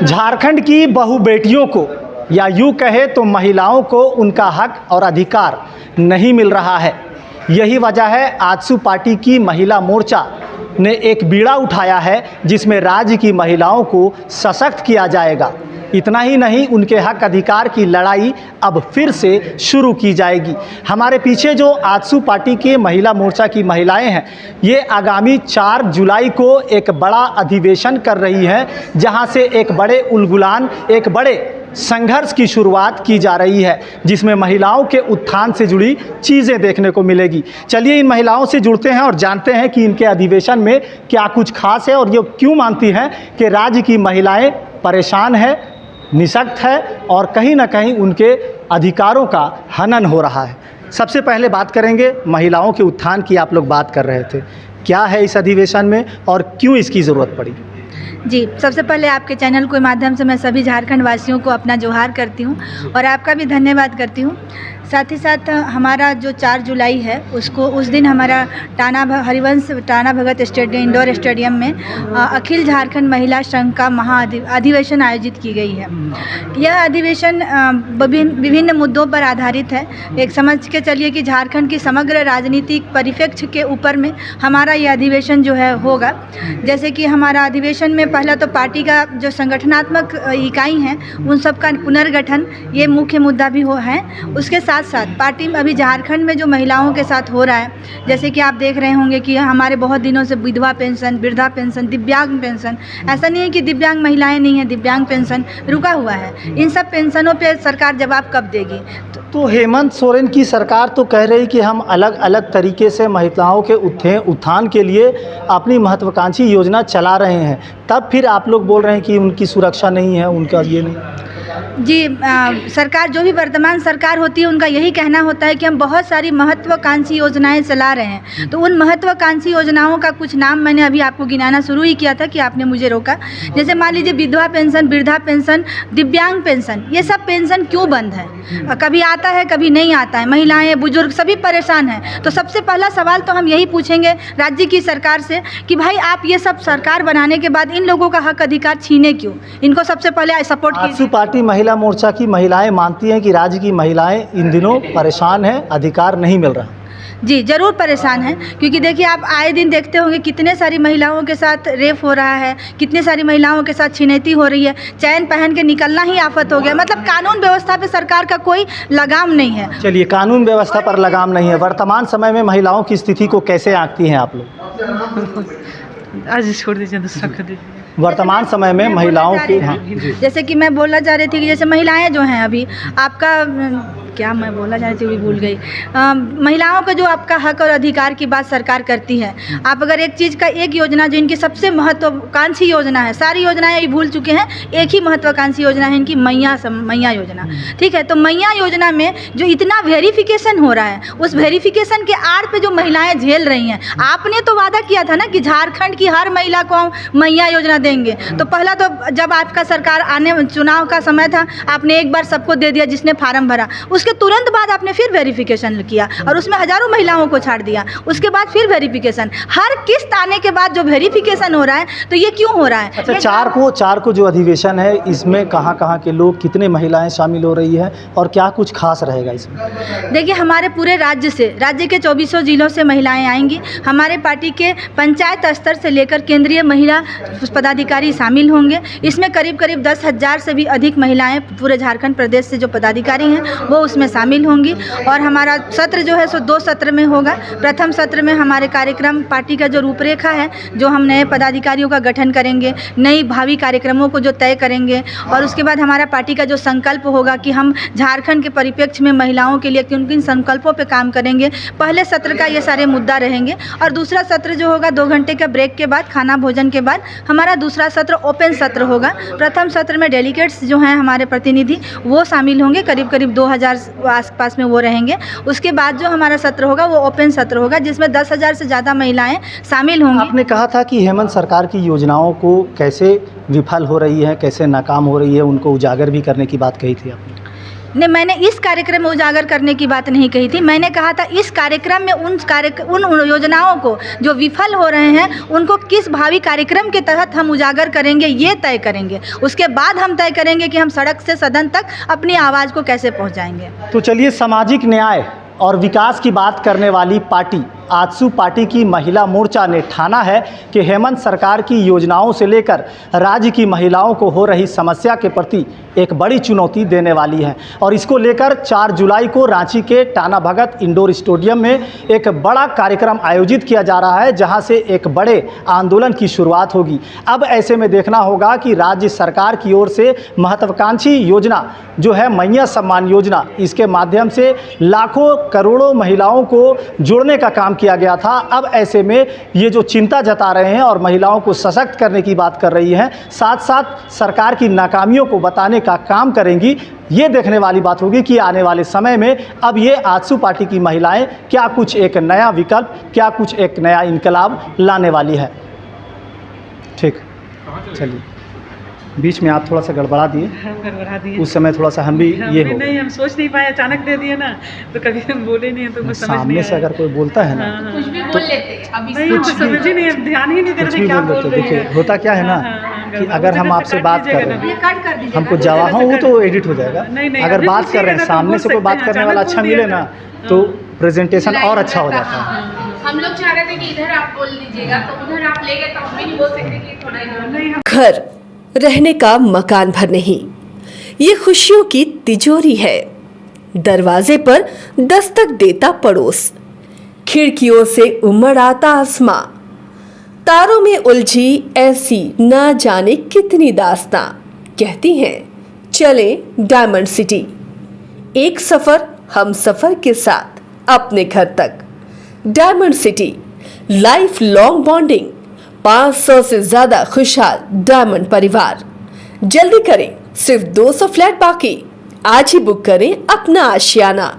झारखंड की बहू बेटियों को या यूँ कहे तो महिलाओं को उनका हक और अधिकार नहीं मिल रहा है। यही वजह है आजसू पार्टी की महिला मोर्चा ने एक बीड़ा उठाया है जिसमें राज्य की महिलाओं को सशक्त किया जाएगा। इतना ही नहीं, उनके हक अधिकार की लड़ाई अब फिर से शुरू की जाएगी। हमारे पीछे जो आजसू पार्टी के महिला मोर्चा की महिलाएं हैं, ये आगामी 4 जुलाई को एक बड़ा अधिवेशन कर रही हैं, जहां से एक बड़े उलगुलान, एक बड़े संघर्ष की शुरुआत की जा रही है, जिसमें महिलाओं के उत्थान से जुड़ी चीज़ें देखने को मिलेगी। चलिए इन महिलाओं से जुड़ते हैं और जानते हैं कि इनके अधिवेशन में क्या कुछ खास है और ये क्यों मानती हैं कि राज्य की महिलाएं परेशान हैं, निःशक्त है और कहीं ना कहीं उनके अधिकारों का हनन हो रहा है। सबसे पहले बात करेंगे महिलाओं के उत्थान की। आप लोग बात कर रहे थे, क्या है इस अधिवेशन में और क्यों इसकी ज़रूरत पड़ी? जी, सबसे पहले आपके चैनल के माध्यम से मैं सभी झारखंड वासियों को अपना जोहार करती हूँ और आपका भी धन्यवाद करती हूँ। साथ ही साथ हमारा जो 4 जुलाई है उस दिन हमारा हरिवंश टाना भगत इंडोर स्टेडियम में अखिल झारखंड महिला संघ का अधिवेशन आयोजित की गई है। यह अधिवेशन विभिन्न मुद्दों पर आधारित है। एक समझ के चलिए कि झारखंड की समग्र राजनीतिक परिप्रेक्ष्य के ऊपर में हमारा यह अधिवेशन जो है होगा। जैसे कि हमारा अधिवेशन में पहला तो पार्टी का जो संगठनात्मक इकाई हैं उन सब का पुनर्गठन ये मुख्य मुद्दा भी है। उसके साथ साथ पार्टी में अभी झारखंड में जो महिलाओं के साथ हो रहा है, जैसे कि आप देख रहे होंगे कि हमारे बहुत दिनों से विधवा पेंशन, वृद्धा पेंशन, दिव्यांग पेंशन, ऐसा नहीं है कि दिव्यांग महिलाएं नहीं हैं, दिव्यांग पेंशन रुका हुआ है। इन सब पेंशनों पे सरकार जवाब कब देगी? तो हेमंत सोरेन की सरकार तो कह रही कि हम अलग अलग तरीके से महिलाओं के उत्थान के लिए अपनी महत्वाकांक्षी योजना चला रहे हैं, तब फिर आप लोग बोल रहे हैं कि उनकी सुरक्षा नहीं है, उनका ये नहीं। जी, सरकार जो भी वर्तमान सरकार होती है उनका यही कहना होता है कि हम बहुत सारी महत्वाकांक्षी योजनाएं चला रहे हैं। तो उन महत्वाकांक्षी योजनाओं का कुछ नाम मैंने अभी आपको गिनाना शुरू ही किया था कि आपने मुझे रोका। जैसे मान लीजिए विधवा पेंशन, वृद्धा पेंशन, दिव्यांग पेंशन, ये सब पेंशन क्यों बंद है? कभी आता है, कभी नहीं आता है। महिलाएं, बुजुर्ग सभी परेशान हैं। तो सबसे पहला सवाल तो हम यही पूछेंगे राज्य की सरकार से कि भाई आप ये सब सरकार बनाने के बाद इन लोगों का हक अधिकार छीने क्यों? इनको सबसे पहले सपोर्ट आजसू पार्टी महिला मोर्चा की महिलाएं मानती हैं कि राज्य की महिलाएं इन दिनों परेशान हैं, अधिकार नहीं मिल रहा। जी, ज़रूर परेशान हैं, क्योंकि देखिए आप आए दिन देखते होंगे कितने सारी महिलाओं के साथ रेप हो रहा है, कितने सारी महिलाओं के साथ छिनैती हो रही है, चैन पहन के निकलना ही आफत हो गया। मतलब कानून व्यवस्था पे सरकार का कोई लगाम नहीं है। चलिए, कानून व्यवस्था पर लगाम नहीं है, वर्तमान समय में महिलाओं की स्थिति को कैसे आंकती हैं आप लोग? आज छोड़ दीजिए, दूसरा कर दीजिए। वर्तमान समय में महिलाओं की, हाँ, जैसे कि मैं बोलना चाह रही थी कि जैसे महिलाएं जो हैं अभी आपका क्या मैं बोलना चाह रही थी, भूल गई। महिलाओं का जो आपका हक और अधिकार की बात सरकार करती है। आप अगर एक चीज़ का एक योजना जो इनकी सबसे महत्वाकांक्षी योजना है, सारी योजनाएं ये भूल चुके हैं, एक ही महत्वाकांक्षी योजना है इनकी मैया योजना। ठीक है, तो मैया योजना में जो इतना वेरिफिकेशन हो रहा है, उस वेरिफिकेशन के आड़ पे जो महिलाएं झेल रही हैं, आपने तो वादा किया था ना कि झारखंड की हर महिला को हम मैया योजना देंगे। तो पहला तो जब आपका सरकार चुनाव का समय था, आपने एक बार सबको दे दिया जिसने फार्म भरा। उसके तुरंत बाद आपने फिर वेरिफिकेशन किया और उसमें हजारों महिलाओं को छाड़ दिया। उसके बाद फिर वेरिफिकेशन, हर किस्त आने के बाद जो वेरिफिकेशन हो रहा है, तो ये क्यों हो रहा है? अच्छा, 4 को जो अधिवेशन है, इसमें कहाँ के लोग, कितने महिलाएं शामिल हो रही हैं और क्या कुछ खास रहेगा इसमें? देखिए, हमारे पूरे राज्य के 24 जिलों से महिलाएं आएंगी। हमारे पार्टी के पंचायत स्तर से लेकर केंद्रीय महिला पदाधिकारी शामिल होंगे। इसमें करीब 10,000 से भी अधिक महिलाएं पूरे झारखंड प्रदेश से जो पदाधिकारी हैं वो उसमें शामिल होंगी। और हमारा सत्र जो है सो 2 सत्र में होगा। प्रथम सत्र में हमारे कार्यक्रम, पार्टी का जो रूपरेखा है, जो हम नए पदाधिकारियों का गठन करेंगे, नई भावी कार्यक्रमों को जो तय करेंगे, और उसके बाद हमारा पार्टी का जो संकल्प होगा कि हम झारखंड के परिप्रेक्ष्य में महिलाओं के लिए किन किन संकल्पों पे काम करेंगे। पहले सत्र का ये सारे मुद्दा रहेंगे और दूसरा सत्र जो होगा 2 घंटे के ब्रेक के बाद, खाना भोजन के बाद, हमारा दूसरा सत्र ओपन सत्र होगा। प्रथम सत्र में डेलीगेट्स जो हैं हमारे प्रतिनिधि वो शामिल होंगे, करीब 2000 आसपास में वो रहेंगे। उसके बाद जो हमारा सत्र होगा वो ओपन सत्र होगा, जिसमें 10,000 से ज़्यादा महिलाएं शामिल होंगी। आपने कहा था कि हेमंत सरकार की योजनाओं को कैसे विफल हो रही है, कैसे नाकाम हो रही है, उनको उजागर भी करने की बात कही थी आपने। नहीं, मैंने इस कार्यक्रम में उजागर करने की बात नहीं कही थी। मैंने कहा था इस कार्यक्रम में उन योजनाओं को जो विफल हो रहे हैं उनको किस भावी कार्यक्रम के तहत हम उजागर करेंगे, ये तय करेंगे। उसके बाद हम तय करेंगे कि हम सड़क से सदन तक अपनी आवाज़ को कैसे पहुंचाएंगे। तो चलिए, सामाजिक न्याय और विकास की बात करने वाली पार्टी आजसू पार्टी की महिला मोर्चा ने ठाना है कि हेमंत सरकार की योजनाओं से लेकर राज्य की महिलाओं को हो रही समस्या के प्रति एक बड़ी चुनौती देने वाली है और इसको लेकर 4 जुलाई को रांची के टाना भगत इंडोर स्टेडियम में एक बड़ा कार्यक्रम आयोजित किया जा रहा है, जहां से एक बड़े आंदोलन की शुरुआत होगी। अब ऐसे में देखना होगा कि राज्य सरकार की ओर से महत्वाकांक्षी योजना जो है मैया सम्मान योजना, इसके माध्यम से लाखों करोड़ों महिलाओं को जोड़ने का काम किया गया था। अब ऐसे में ये जो चिंता जता रहे हैं और महिलाओं को सशक्त करने की बात कर रही हैं, साथ साथ सरकार की नाकामियों को बताने का काम करेंगी। ये देखने वाली बात होगी कि आने वाले समय में अब ये आजसू पार्टी की महिलाएं क्या कुछ एक नया विकल्प, क्या कुछ एक नया इनकलाब लाने वाली है। ठीक, चलिए, बीच में आप थोड़ा सा गड़बड़ा दिए, गड़बड़ा दिए। उस समय थोड़ा सा हम भी ये हो नहीं, हम सोच नहीं पाए, अचानक दे दिए ना, तो कभी हम बोले नहीं, तो कुछ समझ नहीं सामने से अगर कोई बोलता है ना कुछ भी बोल लेते हैं। अभी नहीं, हम समझ ही नहीं, ध्यान ही नहीं दे कुछ रहे भी क्या बोल बोल देते। रही देखिए, है। होता क्या है ना कि अगर हम आपसे बात कर रहे हैं, कट कर दीजिए। हमको जवा वो तो एडिट हो जाएगा। नहीं, अगर अभी बात पूछ कर रहे हैं, लिए ना, तो सामने बोल से कोई बात सकते करने हैं, वाला अचानक अच्छा बोल मिले दिया ना तो प्रेजेंटेशन और अच्छा हो जाता है। हम लोग चाह रहे थे कि इधर आप बोल दीजिएगा, तो उधर आप ले गए तो हम भी नहीं बोल सकते कि थोड़ा इधर। नहीं, घर रहने का मकान भर नहीं, ये खुशियों की तिजोरी है। दरवाजे पर दस्तक देता पड़ोस, खिड़कियों से उमड़ आता आसमां, तारों में उलझी ऐसी ना जाने कितनी दास्तां। कहती हैं चले डायमंड सिटी, एक सफर हम सफर के साथ अपने घर तक। Diamond city, life long bonding, 500 से ज्यादा खुशहाल डायमंड परिवार। जल्दी करें, सिर्फ 200 फ्लैट बाकी। आज ही बुक करें अपना आशियाना।